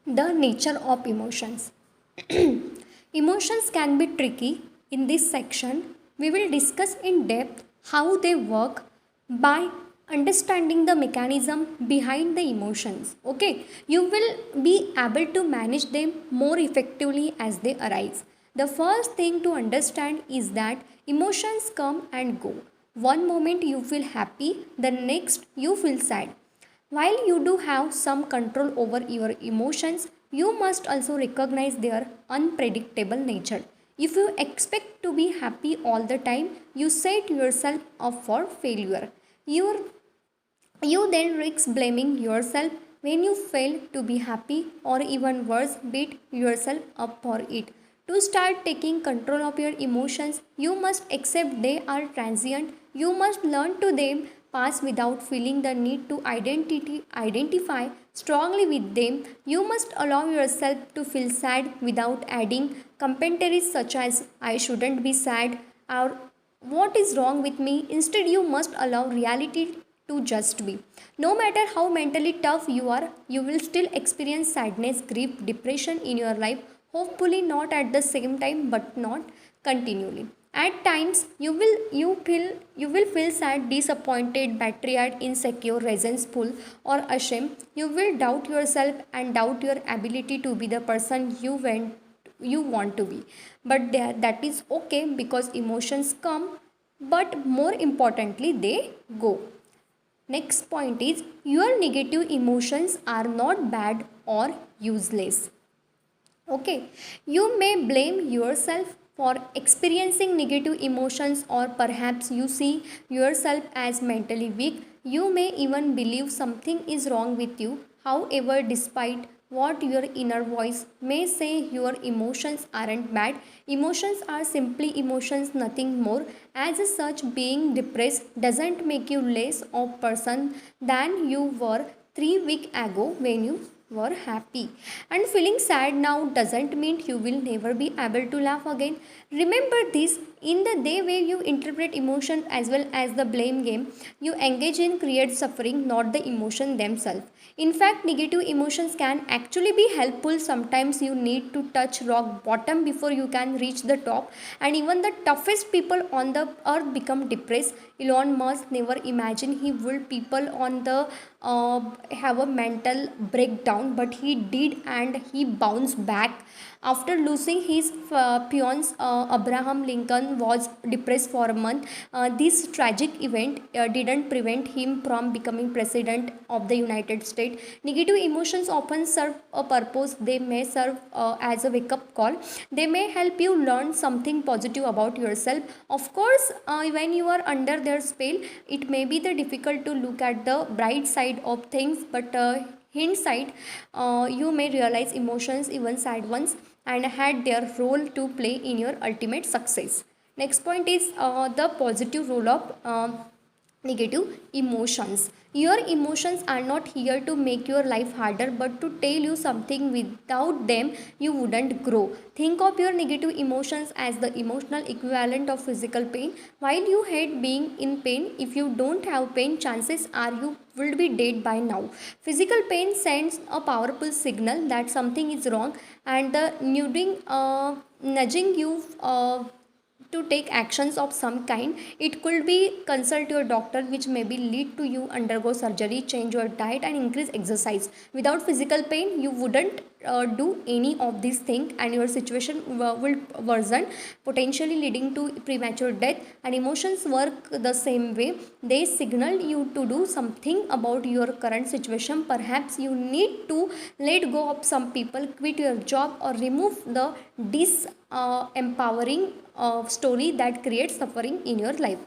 The nature of emotions. Emotions can be tricky. In this section, we will discuss in depth how they work by understanding the mechanism behind the emotions. Okay, you will be able to manage them more effectively as they arise. The first thing to understand is that emotions come and go. One moment you feel happy, the next you feel sad. While you do have some control over your emotions, you must also recognize their unpredictable nature. If you expect to be happy all the time, you set yourself up for failure. You, you then risk blaming yourself when you fail to be happy, or even worse, beat yourself up for it. To start taking control of your emotions, you must accept they are transient. You must learn to them pass without feeling the need to identify strongly with them. You must allow yourself to feel sad without adding commentaries such as I shouldn't be sad or what is wrong with me. Instead, you must allow reality to just be. No matter how mentally tough you are, you will still experience sadness, grief, depression in your life. Hopefully not at the same time, but not continually. At times you will feel sad, disappointed, betrayed, insecure, resentful, or ashamed. You will doubt yourself and doubt your ability to be the person you want to be. But that is okay, because emotions come, but more importantly they go. Next point is, your negative emotions are not bad or useless. Okay, you may blame yourself for experiencing negative emotions, or perhaps you see yourself as mentally weak. You may even believe something is wrong with you. However, despite what your inner voice may say, your emotions aren't bad. Emotions are simply emotions, nothing more. As such, being depressed doesn't make you less of person than you were 3 weeks ago when you were happy. And feeling sad now doesn't mean you will never be able to laugh again. Remember this, in the way you interpret emotion as well as the blame game you engage in creates suffering, not the emotion themselves. In fact, negative emotions can actually be helpful. Sometimes you need to touch rock bottom before you can reach the top, and even the toughest people on the earth become depressed. Elon Musk never imagined he would people on the have a mental breakdown, but he did, and he bounced back. After losing his peons, Abraham Lincoln was depressed for a month. This tragic event didn't prevent him from becoming president of the United States. Negative emotions often serve a purpose. They may serve as a wake-up call. They may help you learn something positive about yourself. Of course, when you are under their spell, it may be the difficult to look at the bright side of things, but hindsight, you may realize emotions, even sad ones, and had their role to play in your ultimate success. Next point is the positive role of negative emotions. Your emotions are not here to make your life harder, but to tell you something. Without them, you wouldn't grow. Think of your negative emotions as the emotional equivalent of physical pain. While you hate being in pain, if you don't have pain, chances are you will be dead by now. Physical pain sends a powerful signal that something is wrong, and the nudging you to take actions of some kind. It could be consult your doctor, which may be lead to you undergo surgery, change your diet, and increase exercise. Without physical pain, you wouldn't do any of these things, and your situation will worsen, potentially leading to premature death. And emotions work the same way. They signal you to do something about your current situation. Perhaps you need to let go of some people, quit your job, or remove the disempowering story that creates suffering in your life.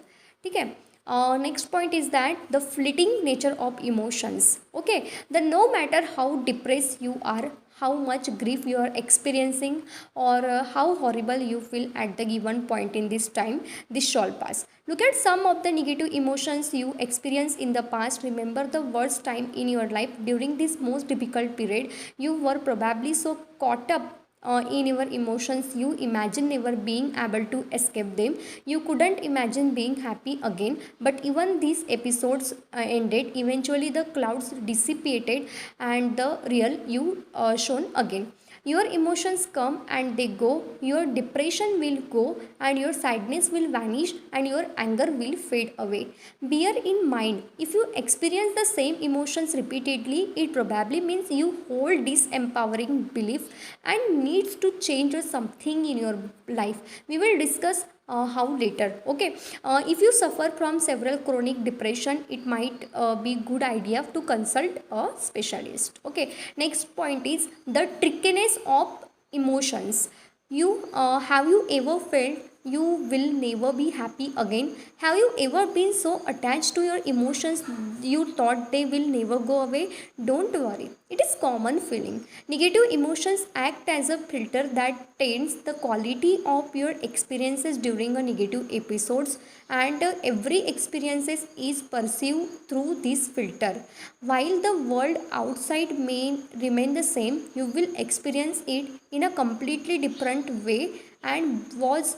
Okay. Next point is that the fleeting nature of emotions. Okay, the no matter how depressed you are, how much grief you are experiencing, or how horrible you feel at the given point in this time, this shall pass. Look at some of the negative emotions you experienced in the past. Remember the worst time in your life. During this most difficult period, you were probably so caught up in your emotions, you imagine never being able to escape them. You couldn't imagine being happy again. But even these episodes ended. Eventually, the clouds dissipated and the real you shone again. Your emotions come and they go. Your depression will go and your sadness will vanish and your anger will fade away. Bear in mind, if you experience the same emotions repeatedly, it probably means you hold disempowering belief and needs to change or something in your life. We will discuss how later. Okay. If you suffer from several chronic depression, it might be good idea to consult a specialist. Okay. Next point is the trickiness of emotions. You have you ever felt you will never be happy again? Have you ever been so attached to your emotions you thought they will never go away? Don't worry, it is common feeling. Negative emotions act as a filter that taints the quality of your experiences during a negative episodes, and every experiences is perceived through this filter. While the world outside may remain the same, you will experience it in a completely different way and was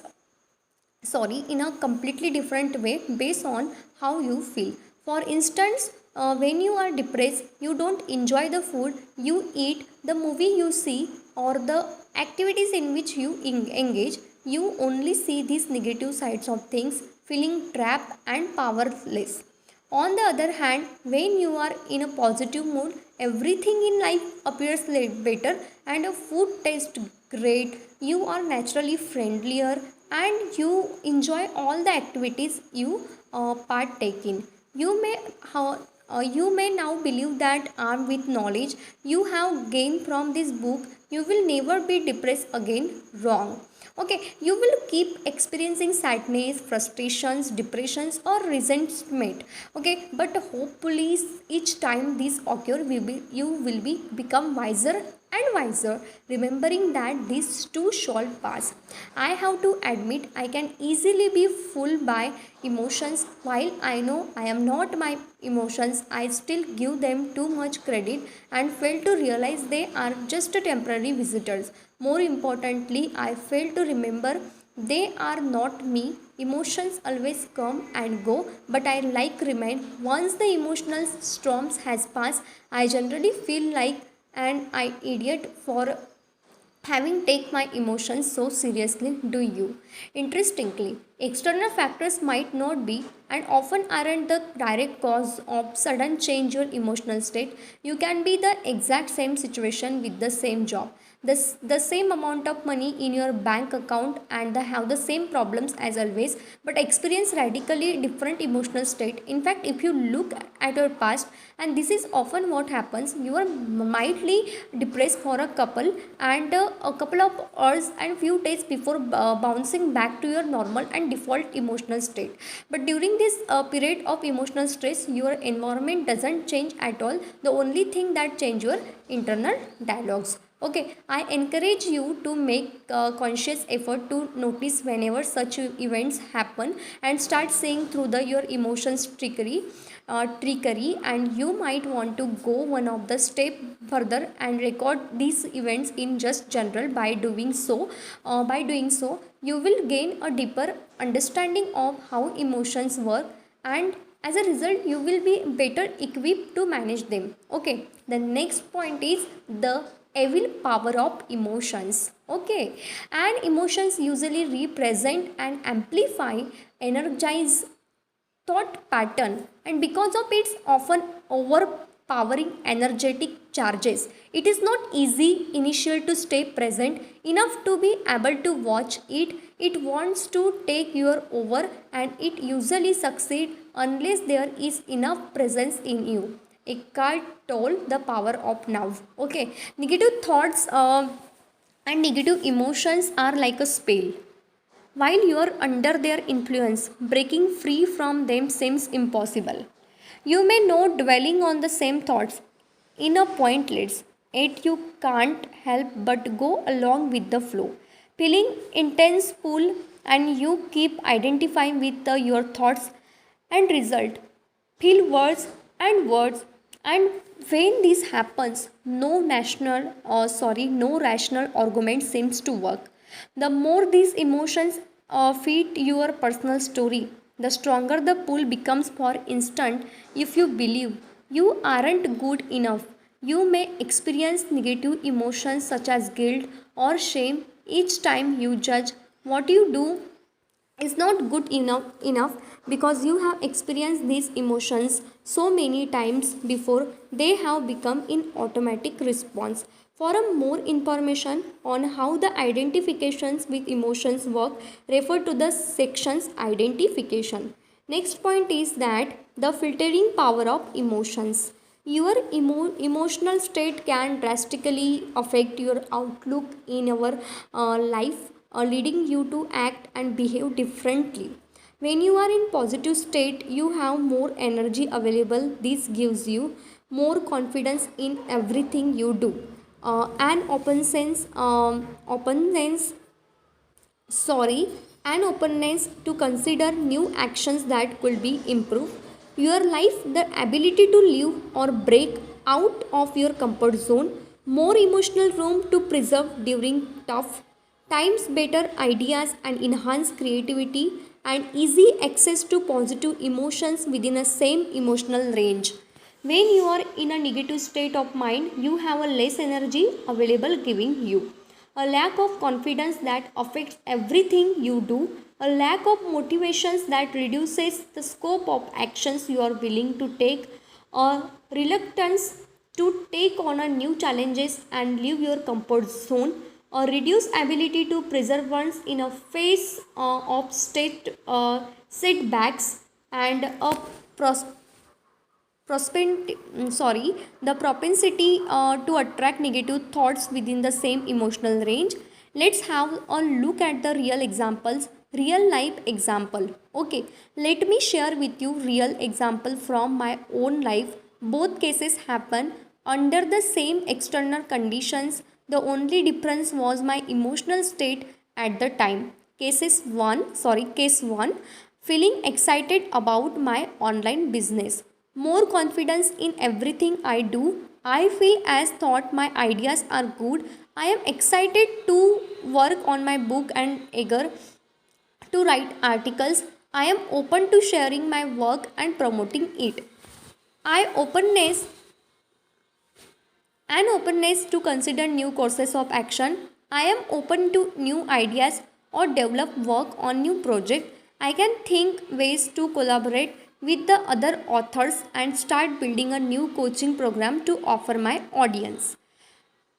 in a completely different way based on how you feel. For instance, when you are depressed, you don't enjoy the food you eat, the movie you see, or the activities in which you engage. You only see these negative sides of things, feeling trapped and powerless. On the other hand, when you are in a positive mood, everything in life appears better and a food tastes great. You are naturally friendlier and you enjoy all the activities you partake in. You may you may now believe that armed with knowledge you have gained from this book, you will never be depressed again. Wrong. Okay, you will keep experiencing sadness, frustrations, depressions, or resentment. Okay, but hopefully each time this occur, you will be become wiser and wiser, remembering that these too shall pass. I have to admit, I can easily be fooled by emotions. While I know I am not my emotions, I still give them too much credit and fail to realize they are just temporary visitors. More importantly, I fail to remember they are not me. Emotions always come and go, but I like remind once the emotional storms has passed, I generally feel like an idiot for having take my emotions so seriously. Do you? Interestingly, external factors might not be and often aren't the direct cause of sudden change your emotional state. You can be the exact same situation with the same job, the same amount of money in your bank account, and have the same problems as always, but experience radically different emotional state. In fact, if you look at your past, and this is often what happens, you are mildly depressed for a couple of hours and few days before bouncing back to your normal and default emotional state. But during this period of emotional stress, your environment doesn't change at all. The only thing that change your internal dialogues. Okay, I encourage you to make conscious effort to notice whenever such events happen and start seeing through your emotions trickery. And you might want to go one of the step further and record these events in just general. By doing so, you will gain a deeper understanding of how emotions work, and as a result you will be better equipped to manage them. Okay, the next point is the evil power of emotions. Okay, and emotions usually represent and amplify energize thought pattern, and because of its often overpowering energetic charges, it is not easy initial to stay present enough to be able to watch it. It wants to take you over, and it usually succeeds unless there is enough presence in you. Eckhart told the power of now. Okay, negative thoughts and negative emotions are like a spell. While you are under their influence, breaking free from them seems impossible. You may know dwelling on the same thoughts in a pointless, yet you can't help but go along with the flow. Feeling intense pull, and you keep identifying with your thoughts and result. Feel words and words And when this happens, no rational argument seems to work. The more these emotions fit your personal story, the stronger the pull becomes. For instance, if you believe you aren't good enough, you may experience negative emotions such as guilt or shame each time you judge what you do is not good enough because you have experienced these emotions so many times before. They have become in automatic response. For a more information on how the identifications with emotions work, refer to the sections identification. Next point is that the filtering power of emotions. Your emotional state can drastically affect your outlook in your life, leading you to act and behave differently. When you are in positive state, you have more energy available. This gives you more confidence in everything you do. And sorry and openness to consider new actions that could be improved your life. The ability to live or break out of your comfort zone, more emotional room to preserve during tough times, better ideas and enhance creativity, and easy access to positive emotions within a same emotional range. When you are in a negative state of mind, you have a less energy available, giving you a lack of confidence that affects everything you do, a lack of motivations that reduces the scope of actions you are willing to take, a reluctance to take on a new challenges and leave your comfort zone, a reduced ability to preserve one's in a face of state setbacks, and a pros- the propensity to attract negative thoughts within the same emotional range. Let's have a look at the real examples, real life example. Okay, let me share with you real example from my own life. Both cases happen under the same external conditions. The only difference was my emotional state at the time. Case 1, feeling excited about my online business, more confidence in everything I do. I feel as thought my ideas are good. I am excited to work on my book and eager to write articles. I am open to sharing my work and promoting it. I openness to consider new courses of action. I am open to new ideas or develop work on new project. I can think ways to collaborate with the other authors and start building a new coaching program to offer my audience.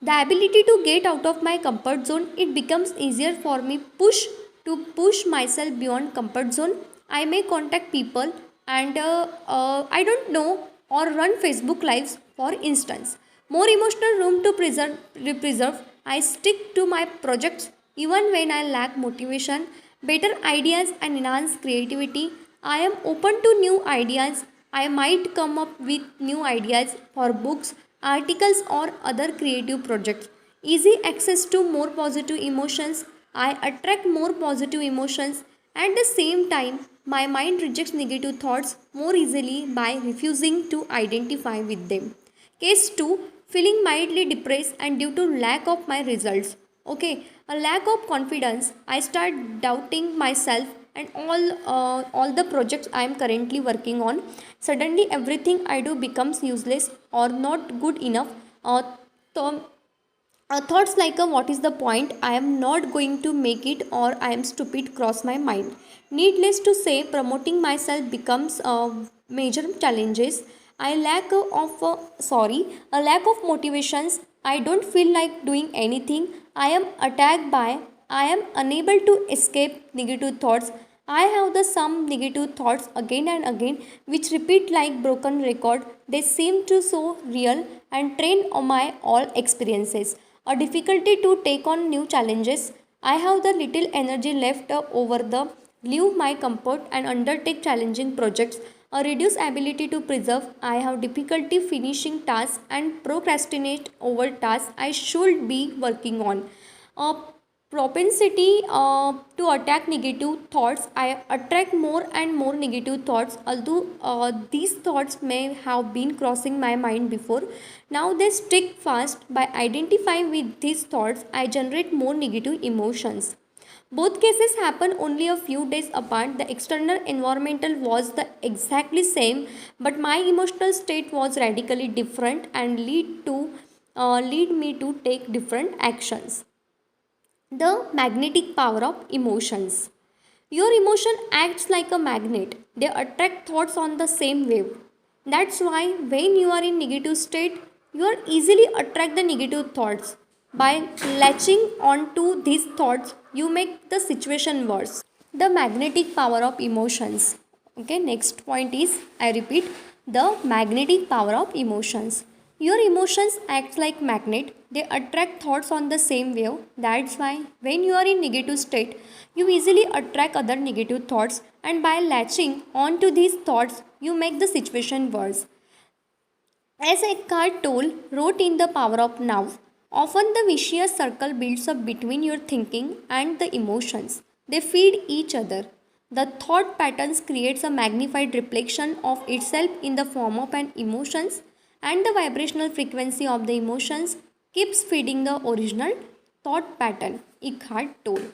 The ability to get out of my comfort zone, it becomes easier for me push myself beyond comfort zone. I may contact people and I don't know, or run Facebook lives for instance. More emotional room to preserve. I stick to my projects even when I lack motivation, better ideas and enhance creativity. I am open to new ideas. I might come up with new ideas for books, articles, or other creative projects. Easy access to more positive emotions. I attract more positive emotions. At the same time, my mind rejects negative thoughts more easily by refusing to identify with them. Case 2, feeling mildly depressed and due to lack of my results. Okay, a lack of confidence. I start doubting myself and all the projects I am currently working on. Suddenly, everything I do becomes useless or not good enough. Uh, th- Thoughts like what is the point, I am not going to make it, or I am stupid cross my mind. Needless to say, promoting myself becomes major challenges. I lack of a lack of motivations. I don't feel like doing anything. I am attacked by, I am unable to escape negative thoughts. I have the some negative thoughts again and again, which repeat like broken record. They seem to so real and train on my all experiences. A difficulty to take on new challenges. I have the little energy left over the leave my comfort and undertake challenging projects. A reduced ability to preserve. I have difficulty finishing tasks and procrastinate over tasks I should be working on. propensity to attack negative thoughts. I attract more and more negative thoughts, although these thoughts may have been crossing my mind before. Now they stick fast. By identifying with these thoughts, I generate more negative emotions. Both cases happen only a few days apart. The external environmental was the exactly same, but my emotional state was radically different and lead me to take different actions. The magnetic power of emotions. Your emotion acts like a magnet. They attract thoughts on the same wave. That's why when you are in negative state, you are easily attract the negative thoughts. By latching onto these thoughts, you make the situation worse. The magnetic power of emotions. Okay, next point is, I repeat, the magnetic power of emotions. Your emotions act like magnet. They attract thoughts on the same wave. That's why when you are in negative state, you easily attract other negative thoughts, and by latching onto these thoughts, you make the situation worse. As Eckhart Tolle wrote in The Power of Now, often the vicious circle builds up between your thinking and the emotions. They feed each other. The thought patterns creates a magnified reflection of itself in the form of an emotions, and the vibrational frequency of the emotions keeps feeding the original thought pattern. Eckhart Tolle.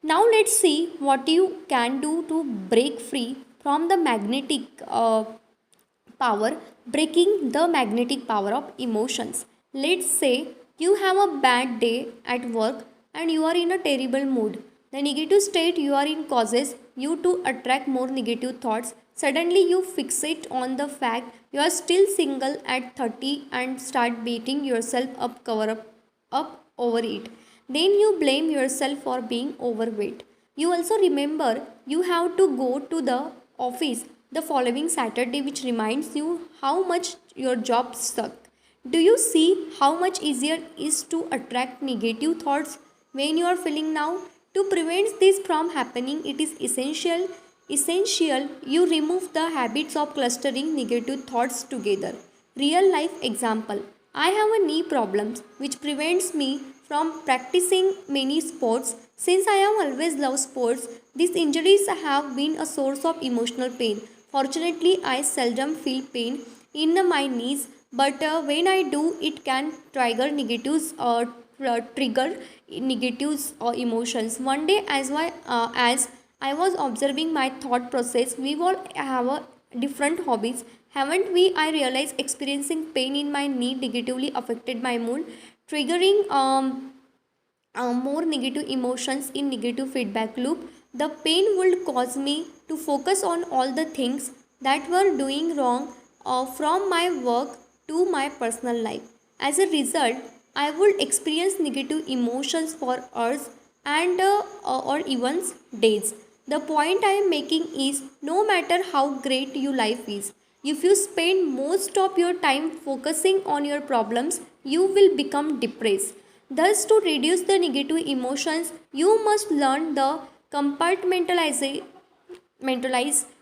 Now let's see what you can do to break free from the magnetic power, breaking the magnetic power of emotions. Let's say you have a bad day at work and you are in a terrible mood. The negative state you are in causes you to attract more negative thoughts. Suddenly you fixate on the fact you are still single at 30 and start beating yourself up, up over it. Then you blame yourself for being overweight. You also remember you have to go to the office the following Saturday, which reminds you how much your job sucks. Do you see how much easier it is to attract negative thoughts when you are feeling now? To prevent this from happening, it is essential you remove the habits of clustering negative thoughts together. Real life example. I have a knee problems which prevents me from practicing many sports. Since I have always loved sports, these injuries have been a source of emotional pain. Fortunately, I seldom feel pain in my knees, but when I do, it can trigger negatives or emotions. One day, as I was observing my thought process, we all have a different hobbies, haven't we? I realized experiencing pain in my knee negatively affected my mood, triggering more negative emotions in negative feedback loop. The pain would cause me to focus on all the things that were doing wrong, from my work to my personal life. As a result, I would experience negative emotions for hours and or even days. The point I am making is, no matter how great your life is, if you spend most of your time focusing on your problems, you will become depressed. Thus, to reduce the negative emotions, you must learn the compartmentalize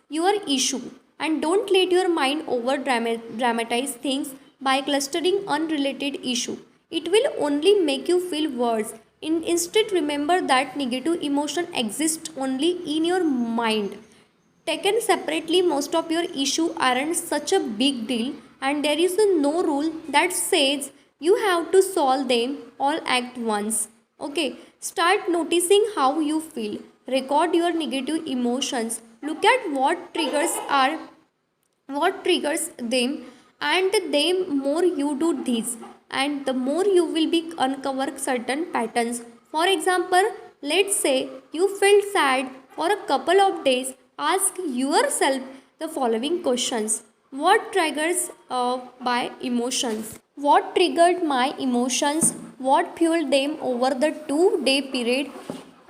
your issue, and don't let your mind over dramatize things by clustering unrelated issue. It will only make you feel worse. Instead, remember that negative emotion exists only in your mind. Taken separately, most of your issues aren't such a big deal, and there is no rule that says you have to solve them all at once. Okay, start noticing how you feel. Record your negative emotions. Look at what triggers them, and the more you do this, and the more you will be uncover certain patterns. For example, let's say you felt sad for a couple of days. Ask yourself the following questions: what triggers by emotions? What triggered my emotions? What fueled them over the 2 day period?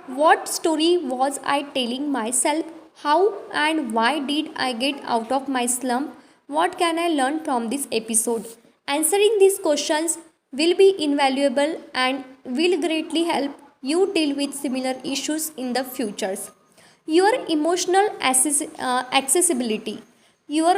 What story was I telling myself? How and why did I get out of my slump? What can I learn from this episode? Answering these questions will be invaluable and will greatly help you deal with similar issues in the futures. Your emotional accessibility. Your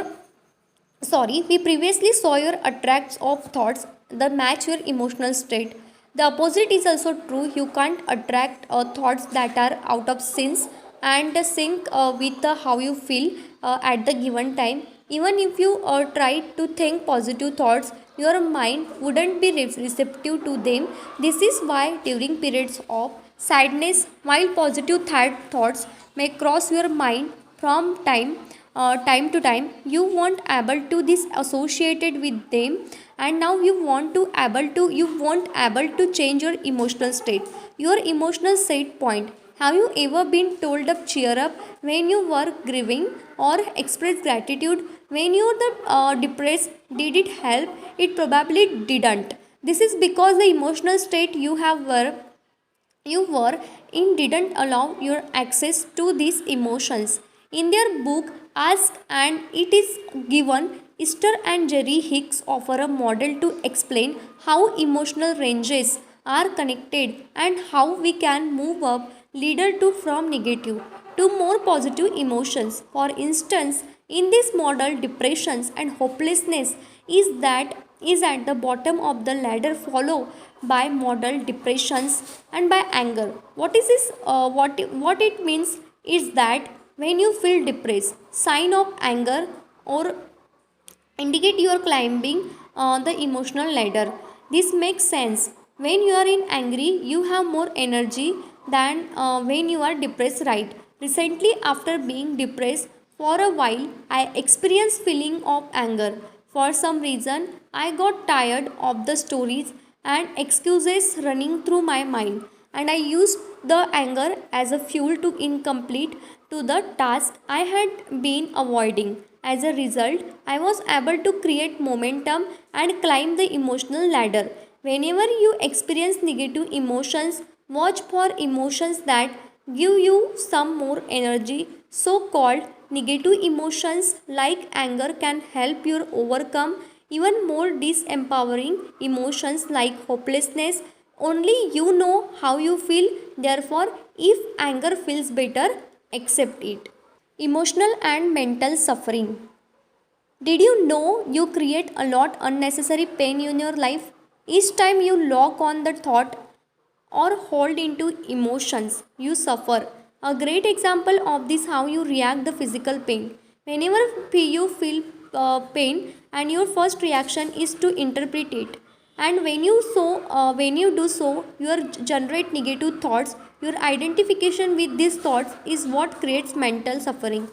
we previously saw your attracts of thoughts that match your emotional state. The opposite is also true. You can't attract thoughts that are out of sync with how you feel at the given time. Even if you try to think positive thoughts, your mind wouldn't be receptive to them. This is why during periods of sadness, while positive thoughts may cross your mind from time to time, you won't able to this associated with them, and now you won't able to change your emotional state. Your emotional state point. Have you ever been told up cheer up when you were grieving, or express gratitude when you were depressed? Did it help? It probably didn't. This is because the emotional state you were in didn't allow your access to these emotions. In their book Ask and It Is Given, Esther and Jerry Hicks offer a model to explain how emotional ranges are connected and how we can move up leader to from negative to more positive emotions. For instance, in this model, depressions and hopelessness is at the bottom of the ladder, followed by model depressions and by anger. What is this? What it means is that when you feel depressed, sign of anger or indicate you are climbing the emotional ladder. This makes sense. When you are in angry, you have more energy than when you are depressed, right? Recently, after being depressed for a while, I experienced feeling of anger. For some reason, I got tired of the stories and excuses running through my mind, and I used the anger as a fuel to incomplete to the task I had been avoiding. As a result, I was able to create momentum and climb the emotional ladder. Whenever you experience negative emotions, watch for emotions that give you some more energy. So called negative emotions like anger can help you overcome even more disempowering emotions like hopelessness. Only you know how you feel. Therefore, if anger feels better, accept it. Emotional and mental suffering. Did you know you create a lot unnecessary pain in your life? Each time you lock on the thought or hold into emotions, you suffer. A great example of this how you react the physical pain. Whenever you feel pain, and your first reaction is to interpret it, and when you do so, you generate negative thoughts. Your identification with these thoughts is what creates mental suffering.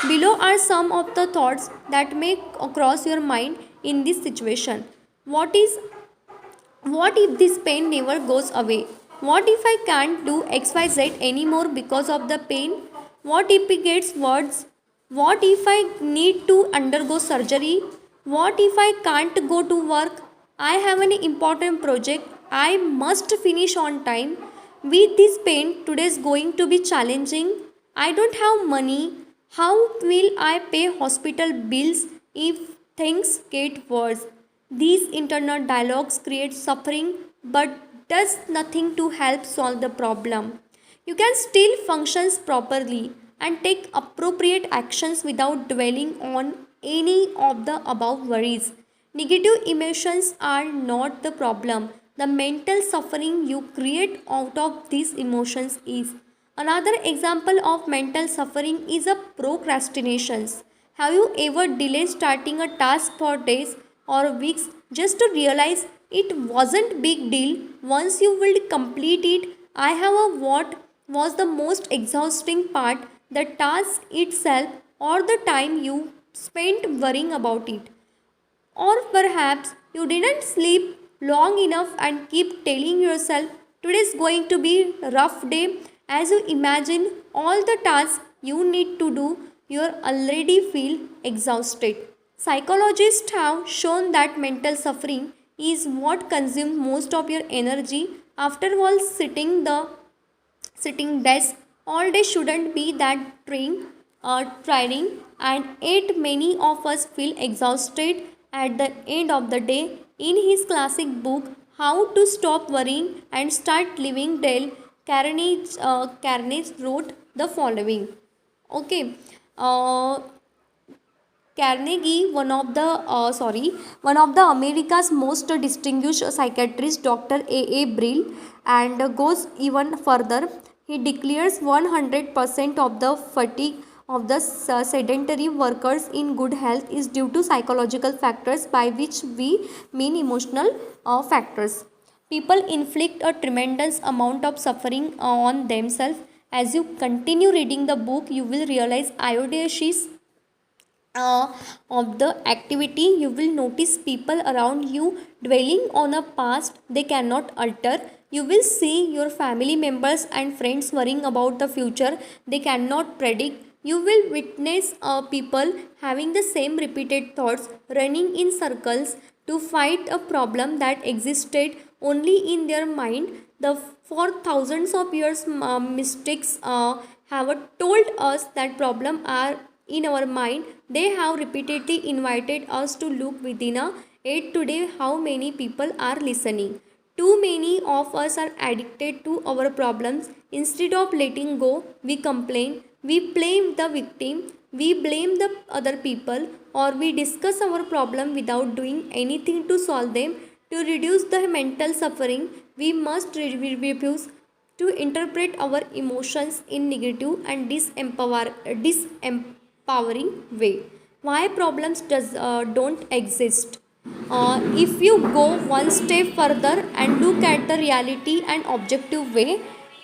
Below are some of the thoughts that may cross your mind in this situation. What if this pain never goes away? What if I can't do XYZ anymore because of the pain? What if it gets worse? What if I need to undergo surgery? What if I can't go to work? I have an important project I must finish on time. With this pain, today is going to be challenging. I don't have money. How will I pay hospital bills if things get worse? These internal dialogues create suffering but does nothing to help solve the problem. You can still function properly and take appropriate actions without dwelling on any of the above worries. Negative emotions are not the problem. The mental suffering you create out of these emotions is. Another example of mental suffering is a procrastinations. Have you ever delayed starting a task for days or weeks just to realize it wasn't big deal once you will complete it? I have a what was the most exhausting part, the task itself or the time you spent worrying about it? Or perhaps you didn't sleep long enough and keep telling yourself today's going to be a rough day. As you imagine all the tasks you need to do, you already feel exhausted. Psychologists have shown that mental suffering is what consumes most of your energy. After all, sitting desk all day shouldn't be that trying, and yet many of us feel exhausted at the end of the day. In his classic book How to Stop Worrying and Start Living, Dale Carnage wrote the following. Okay, uh, Carnegie, one of the America's most distinguished psychiatrists, Dr. A. Brill, and goes even further. He declares 100% of the fatigue of the sedentary workers in good health is due to psychological factors, by which we mean emotional factors. People inflict a tremendous amount of suffering on themselves. As you continue reading the book, you will realize audacious of the activity. You will notice people around you dwelling on a past they cannot alter. You will see your family members and friends worrying about the future they cannot predict. You will witness people having the same repeated thoughts, running in circles to fight a problem that existed only in their mind. The for thousands of years, mystics have told us that problems are in our mind. They have repeatedly invited us to look within a. Yet today, how many people are listening? Too many of us are addicted to our problems. Instead of letting go, we complain, we blame the victim, we blame the other people, or we discuss our problem without doing anything to solve them. To reduce the mental suffering, we must refuse to interpret our emotions in negative and disempowering way. Why problems don't exist? If you go one step further and look at the reality and objective way,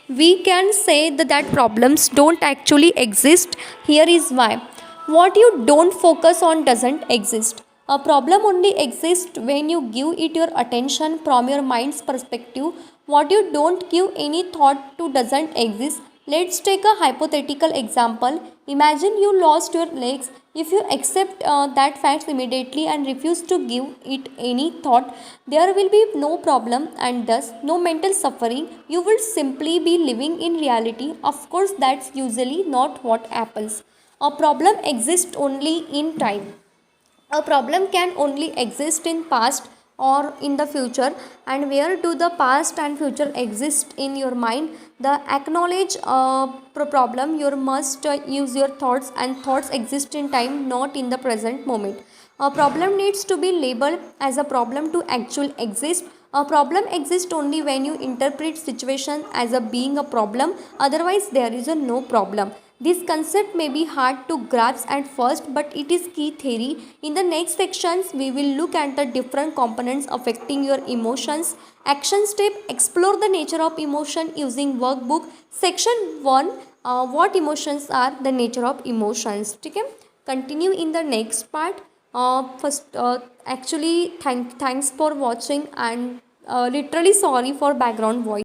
we can say that problems don't actually exist. Here is why. What you don't focus on doesn't exist. A problem only exists when you give it your attention from your mind's perspective. What you don't give any thought to doesn't exist. Let's take a hypothetical example. Imagine you lost your legs. If you accept that fact immediately and refuse to give it any thought, there will be no problem and thus no mental suffering. You will simply be living in reality. Of course, that's usually not what happens. A problem exists only in time. A problem can only exist in past or in the future. And where do the past and future exist in your mind? The acknowledge problem, you must use your thoughts, and thoughts exist in time, not in the present moment. A problem needs to be labeled as a problem to actually exist. A problem exists only when you interpret situation as a being a problem, otherwise there is a no problem. This concept may be hard to grasp at first, but it is key theory. In the next sections, we will look at the different components affecting your emotions. Action step: explore the nature of emotion using workbook. Section 1, what emotions are, the nature of emotions. Okay? Continue in the next part. First, actually, thanks for watching, and literally sorry for background voice.